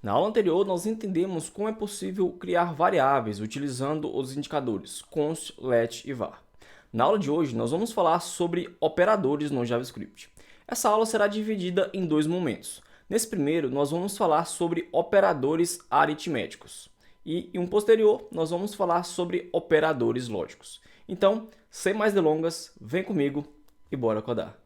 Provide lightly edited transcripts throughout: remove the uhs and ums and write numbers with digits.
Na aula anterior, nós entendemos como é possível criar variáveis utilizando os indicadores const, let e var. Na aula de hoje, nós vamos falar sobre operadores no JavaScript. Essa aula será dividida em dois momentos. Nesse primeiro, nós vamos falar sobre operadores aritméticos. E em um posterior, nós vamos falar sobre operadores lógicos. Então, sem mais delongas, vem comigo e bora codar.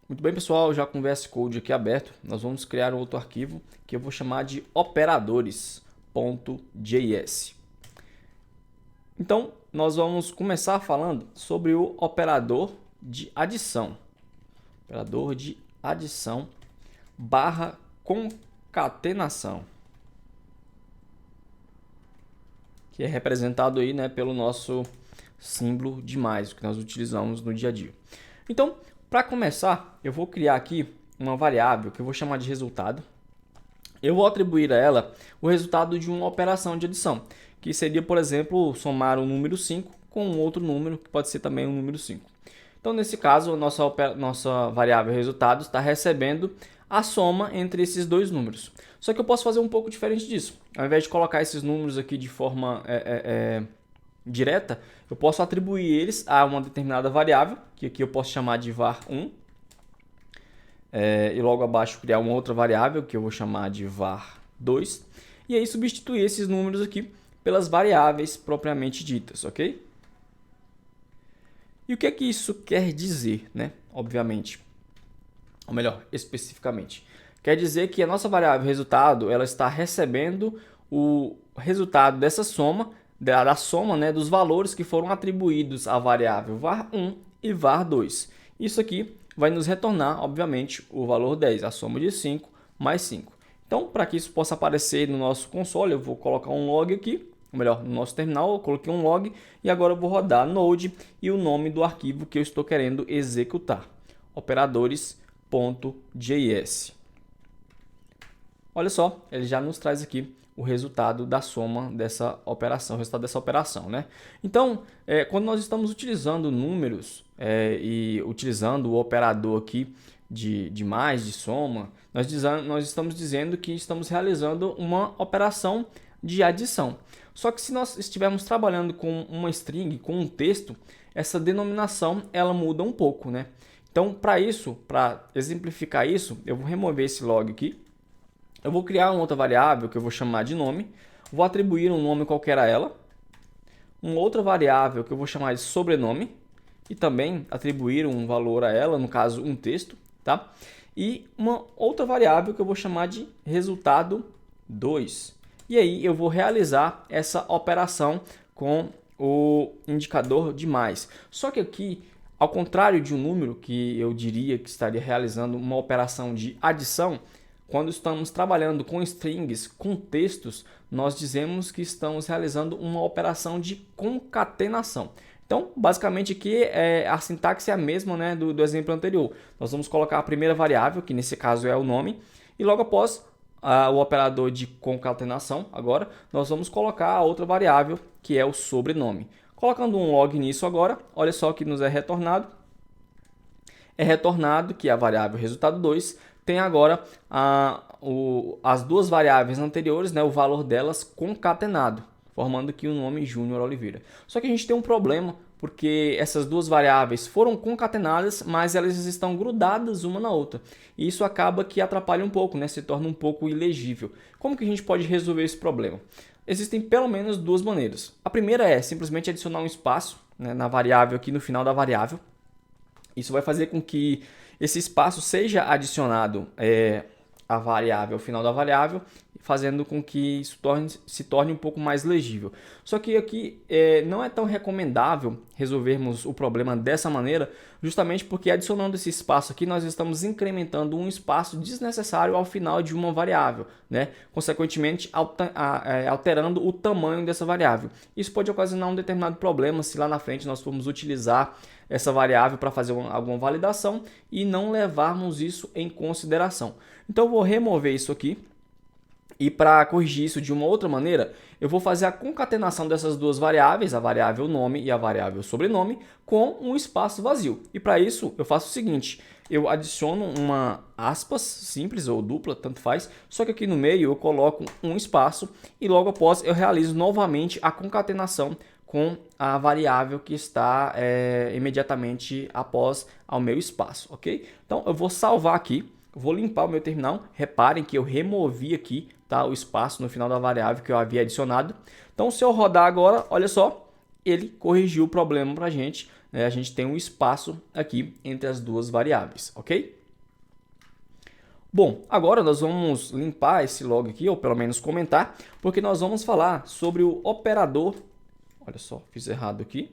Muito bem, pessoal, já com o VS Code aqui aberto, nós vamos criar um outro arquivo que eu vou chamar de operadores.js. Então, nós vamos começar falando sobre o operador de adição. Operador de adição barra concatenação, que é representado aí, né, pelo nosso símbolo de mais, que nós utilizamos no dia a dia. Então, para começar, eu vou criar aqui uma variável que eu vou chamar de resultado. Eu vou atribuir a ela o resultado de uma operação de adição, que seria, por exemplo, somar o número 5 com um outro número, que pode ser também um número 5. Então, nesse caso, a nossa variável resultado está recebendo a soma entre esses dois números. Só que eu posso fazer um pouco diferente disso. Ao invés de colocar esses números aqui de forma direta, eu posso atribuir eles a uma determinada variável, que aqui eu posso chamar de var1, e logo abaixo criar uma outra variável, que eu vou chamar de var2, e aí substituir esses números aqui pelas variáveis propriamente ditas, ok? E o que é que isso quer dizer, né? Obviamente, ou melhor, especificamente. Quer dizer que a nossa variável resultado, ela está recebendo o resultado dessa soma, da soma, né, dos valores que foram atribuídos à variável var1 e var2. Isso aqui vai nos retornar, obviamente, o valor 10, a soma de 5 mais 5. Então, para que isso possa aparecer no nosso console, eu vou colocar um log aqui, ou melhor, no nosso terminal, eu coloquei um log e agora eu vou rodar node e o nome do arquivo que eu estou querendo executar, operadores.js. Olha só, ele já nos traz aqui o resultado da soma dessa operação, o resultado dessa operação, né? Então, quando nós estamos utilizando números e utilizando o operador aqui de mais, de soma, nós estamos dizendo que estamos realizando uma operação de adição. Só que se nós estivermos trabalhando com uma string, com um texto, essa denominação ela muda um pouco, né? Então, para exemplificar isso, eu vou remover esse log aqui. Eu vou criar uma outra variável que eu vou chamar de nome, vou atribuir um nome qualquer a ela, uma outra variável que eu vou chamar de sobrenome e também atribuir um valor a ela, no caso um texto, tá? E uma outra variável que eu vou chamar de resultado 2. E aí eu vou realizar essa operação com o indicador de mais. Só que aqui, ao contrário de um número que eu diria que estaria realizando uma operação de adição, quando estamos trabalhando com strings, com textos, nós dizemos que estamos realizando uma operação de concatenação. Então, basicamente aqui a sintaxe é a mesma, né, do exemplo anterior. Nós vamos colocar a primeira variável, que nesse caso é o nome, e logo após o operador de concatenação, agora, nós vamos colocar a outra variável, que é o sobrenome. Colocando um log nisso agora, olha só o que nos é retornado. É retornado que a variável resultado 2 tem agora as duas variáveis anteriores, né, o valor delas concatenado, formando aqui o nome Júnior Oliveira. Só que a gente tem um problema, porque essas duas variáveis foram concatenadas, mas elas estão grudadas uma na outra. E isso acaba que atrapalha um pouco, né, se torna um pouco ilegível. Como que a gente pode resolver esse problema? Existem pelo menos duas maneiras. A primeira é simplesmente adicionar um espaço, né, na variável aqui no final da variável. Isso vai fazer com que esse espaço seja adicionado à variável, ao final da variável, fazendo com que isso se torne um pouco mais legível. Só que aqui não é tão recomendável resolvermos o problema dessa maneira, justamente porque adicionando esse espaço aqui, nós estamos incrementando um espaço desnecessário ao final de uma variável, né? Consequentemente, alterando o tamanho dessa variável. Isso pode ocasionar um determinado problema se lá na frente nós formos utilizar essa variável para fazer alguma validação e não levarmos isso em consideração. Então, eu vou remover isso aqui. E para corrigir isso de uma outra maneira, eu vou fazer a concatenação dessas duas variáveis, a variável nome e a variável sobrenome, com um espaço vazio. E para isso, eu faço o seguinte, eu adiciono uma aspas simples ou dupla, tanto faz, só que aqui no meio eu coloco um espaço e logo após eu realizo novamente a concatenação com a variável que está imediatamente após ao meu espaço, ok? Então eu vou salvar aqui, vou limpar o meu terminal, reparem que eu removi aqui, tá, o espaço no final da variável que eu havia adicionado. Então se eu rodar agora, olha só, ele corrigiu o problema para a gente, né? A gente tem um espaço aqui entre as duas variáveis, ok? Bom, agora nós vamos limpar esse log aqui, ou pelo menos comentar, porque nós vamos falar sobre o operador. Olha só, fiz errado aqui.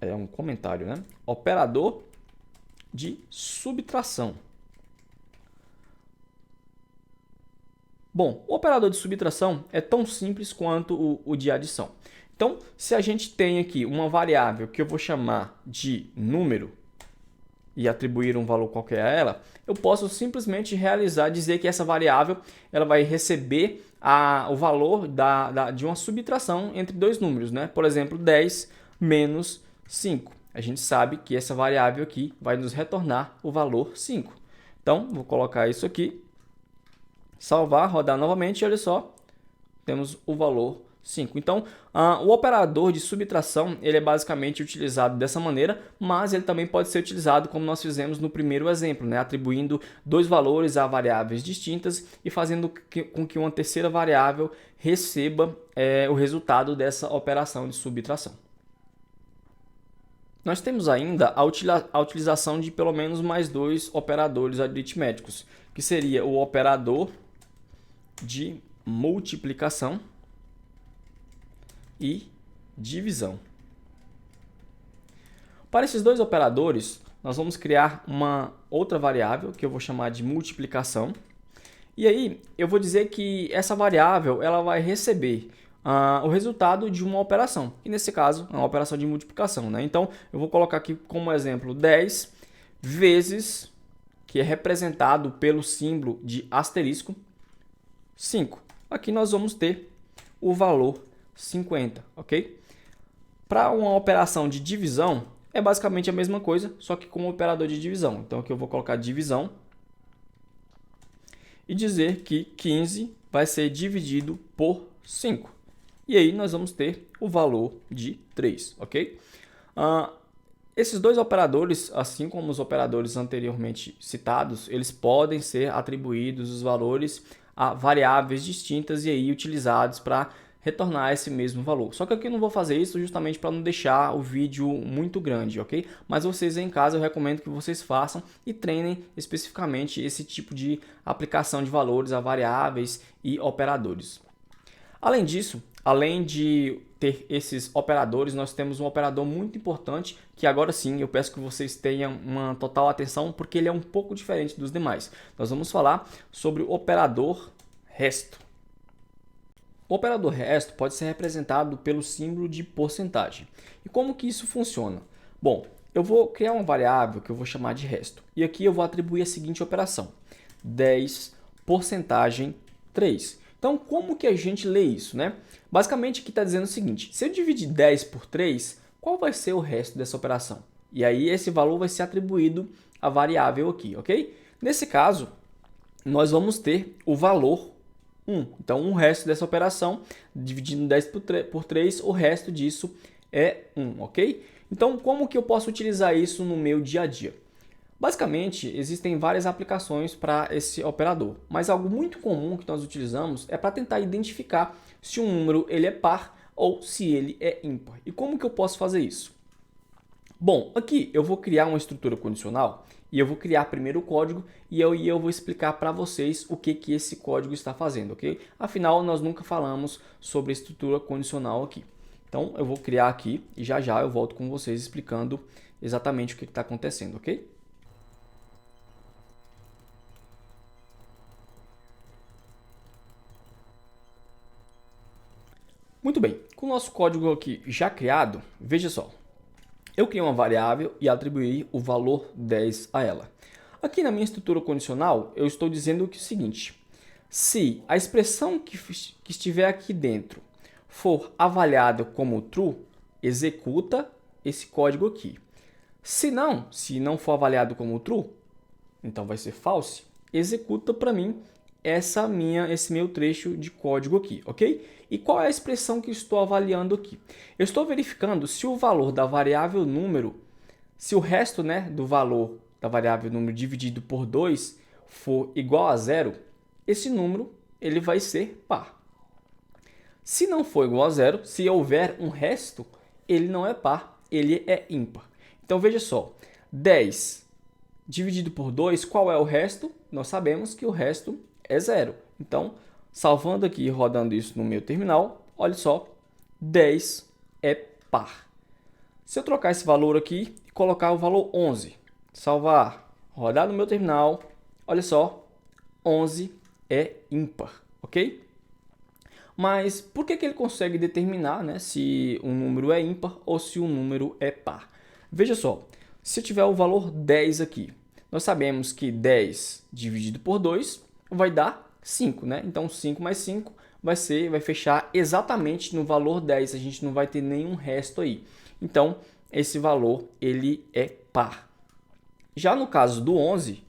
É um comentário, né? Operador de subtração. Bom, o operador de subtração é tão simples quanto o de adição. Então, se a gente tem aqui uma variável que eu vou chamar de número e atribuir um valor qualquer a ela, eu posso simplesmente dizer que essa variável ela vai receber o valor de uma subtração entre dois números, né? Por exemplo, 10 menos 5. A gente sabe que essa variável aqui vai nos retornar o valor 5. Então, vou colocar isso aqui, salvar, rodar novamente e olha só, temos o valor 5. Então, o operador de subtração ele é basicamente utilizado dessa maneira, mas ele também pode ser utilizado como nós fizemos no primeiro exemplo, né? Atribuindo dois valores a variáveis distintas e fazendo com que uma terceira variável receba o resultado dessa operação de subtração. Nós temos ainda a utilização de pelo menos mais dois operadores aritméticos, que seria o operador de multiplicação e divisão. Para esses dois operadores, nós vamos criar uma outra variável que eu vou chamar de multiplicação. E aí eu vou dizer que essa variável ela vai receber o resultado de uma operação, e nesse caso é uma operação de multiplicação, né? Então eu vou colocar aqui como exemplo 10 vezes, que é representado pelo símbolo de asterisco, 5. Aqui nós vamos ter o valor 50, ok? Para uma operação de divisão, é basicamente a mesma coisa, só que com o operador de divisão. Então aqui eu vou colocar divisão e dizer que 15 vai ser dividido por 5. E aí nós vamos ter o valor de 3, ok? Esses dois operadores, assim como os operadores anteriormente citados, eles podem ser atribuídos os valores a variáveis distintas e aí utilizados para retornar esse mesmo valor. Só que aqui eu não vou fazer isso justamente para não deixar o vídeo muito grande, ok? Mas vocês em casa eu recomendo que vocês façam e treinem especificamente esse tipo de aplicação de valores a variáveis e operadores. Além disso, além de ter esses operadores, nós temos um operador muito importante que agora sim eu peço que vocês tenham uma total atenção porque ele é um pouco diferente dos demais. Nós vamos falar sobre o operador resto. O operador resto pode ser representado pelo símbolo de porcentagem. E como que isso funciona? Bom, eu vou criar uma variável que eu vou chamar de resto. E aqui eu vou atribuir a seguinte operação: 10 porcentagem 3. Então, como que a gente lê isso, né? Basicamente, aqui está dizendo o seguinte: se eu dividir 10 por 3, qual vai ser o resto dessa operação? E aí, esse valor vai ser atribuído à variável aqui, ok? Nesse caso, nós vamos ter o valor 1. Então, o resto dessa operação, dividindo 10 por 3, o resto disso é 1, ok? Então, como que eu posso utilizar isso no meu dia a dia? Basicamente, existem várias aplicações para esse operador, mas algo muito comum que nós utilizamos é para tentar identificar se um número ele é par ou se ele é ímpar. E como que eu posso fazer isso? Bom, aqui eu vou criar uma estrutura condicional e eu vou criar primeiro o código e eu vou explicar para vocês o que esse código está fazendo, ok? Afinal, nós nunca falamos sobre estrutura condicional aqui. Então, eu vou criar aqui e já eu volto com vocês explicando exatamente o que está acontecendo, ok? Muito bem, com o nosso código aqui já criado, veja só. Eu criei uma variável e atribuí o valor 10 a ela. Aqui na minha estrutura condicional, eu estou dizendo que é o seguinte: Se a expressão que estiver aqui dentro for avaliada como true, executa esse código aqui. Se não for avaliado como true, então vai ser false, executa para mim esse meu trecho de código aqui, ok? E qual é a expressão que estou avaliando aqui? Eu estou verificando se o valor da variável número, se o resto, né, do valor da variável número dividido por 2 for igual a 0, esse número ele vai ser par. Se não for igual a 0, se houver um resto, ele não é par, ele é ímpar. Então veja só, 10 dividido por 2, qual é o resto? Nós sabemos que o resto é 0. Então, salvando aqui e rodando isso no meu terminal, olha só, 10 é par. Se eu trocar esse valor aqui e colocar o valor 11, salvar, rodar no meu terminal, olha só, 11 é ímpar, ok? Mas por que ele consegue determinar, né, se um número é ímpar ou se um número é par? Veja só, se eu tiver o valor 10 aqui, nós sabemos que 10 dividido por 2 vai dar 5, né? Então 5 mais 5 vai fechar exatamente no valor 10, a gente não vai ter nenhum resto aí. Então esse valor ele é par. Já no caso do 11,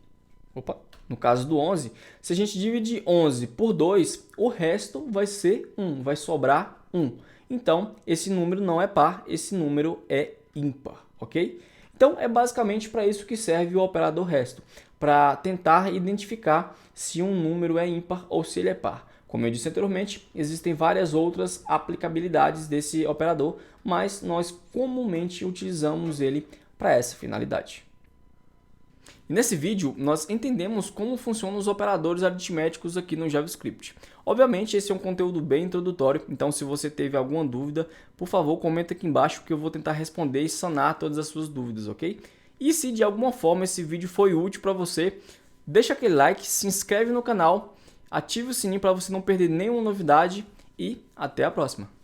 se a gente dividir 11 por 2, o resto vai ser 1, vai sobrar 1. Então, esse número não é par, esse número é ímpar, ok? Então, é basicamente para isso que serve o operador resto, para tentar identificar se um número é ímpar ou se ele é par. Como eu disse anteriormente, existem várias outras aplicabilidades desse operador, mas nós comumente utilizamos ele para essa finalidade. Nesse vídeo, nós entendemos como funcionam os operadores aritméticos aqui no JavaScript. Obviamente, esse é um conteúdo bem introdutório, então se você teve alguma dúvida, por favor, comenta aqui embaixo que eu vou tentar responder e sanar todas as suas dúvidas, ok? E se de alguma forma esse vídeo foi útil para você, deixa aquele like, se inscreve no canal, ative o sininho para você não perder nenhuma novidade e até a próxima!